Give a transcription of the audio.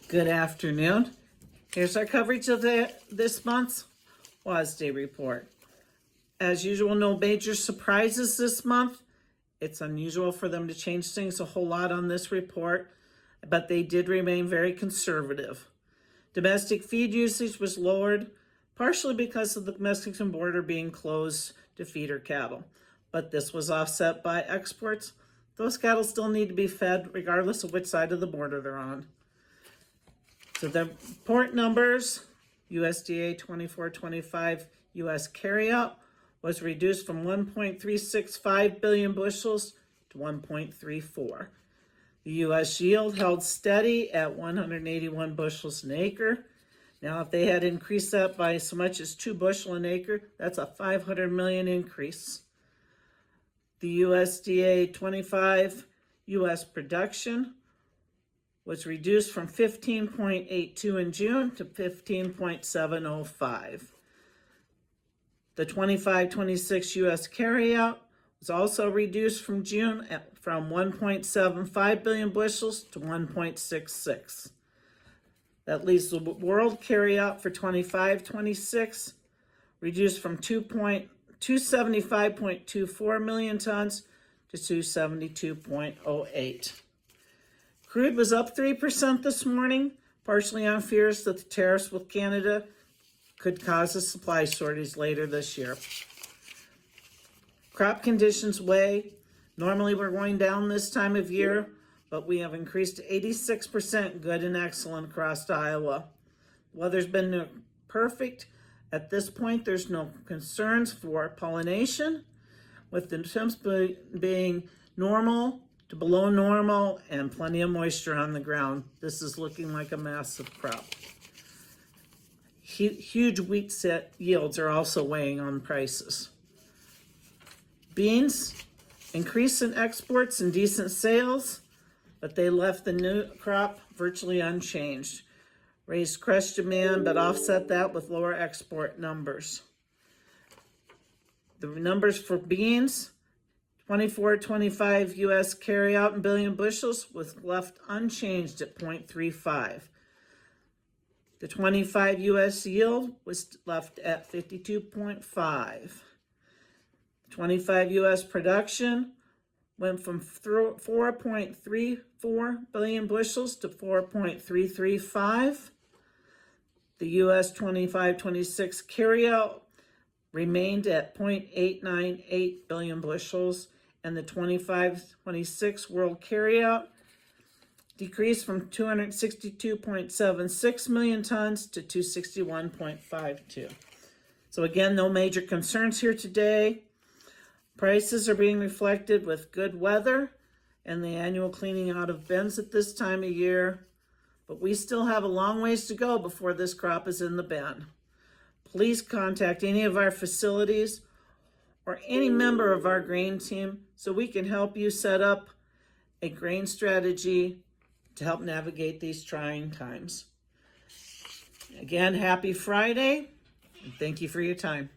Good afternoon. Here's our coverage of this month's USDA report. As usual, no major surprises this month. It's unusual for them to change things a whole lot on this report, but they did remain very conservative. Domestic feed usage was lowered, partially because of the Mexican border being closed to feeder cattle. But this was offset by exports. Those cattle still need to be fed regardless of which side of the border they're on. So the report numbers, USDA 24-25 U.S. carryout was reduced from 1.365 billion bushels to 1.34. The U.S. yield held steady at 181 bushels an acre. Now, if they had increased that by so much as 2 bushel an acre, that's a 500 million increase. The USDA 25 U.S. production was reduced from 15.82 in June to 15.705. The 25-26 U.S. carryout was also reduced from June from 1.75 billion bushels to 1.66. That leaves the world carryout for 25-26 reduced from 275.24 million tons to 272.08. Crude was up 3% this morning, partially on fears that the tariffs with Canada could cause a supply shortage later this year. Crop conditions weigh. Normally we're going down this time of year, but we have increased to 86% good and excellent across Iowa. Weather's been perfect. At this point, there's no concerns for pollination, with the temps being normal to below normal and plenty of moisture on the ground. This is looking like a massive crop. Huge wheat set yields are also weighing on prices. Beans, increase in exports and decent sales, but they left the new crop virtually unchanged. Raised crush demand, but offset that with lower export numbers. The numbers for beans, 24-25 U.S. carryout in billion bushels was left unchanged at 0.35. The 25 U.S. yield was left at 52.5. 25 U.S. production went from 4.34 billion bushels to 4.335. The U.S. 25-26 carryout remained at 0.898 billion bushels, and the 25-26 world carryout decreased from 262.76 million tons to 261.52. So again, no major concerns here today. Prices are being reflected with good weather and the annual cleaning out of bins at this time of year, but we still have a long ways to go before this crop is in the bin. Please contact any of our facilities or any member of our grain team so we can help you set up a grain strategy to help navigate these trying times. Again, happy Friday, and thank you for your time.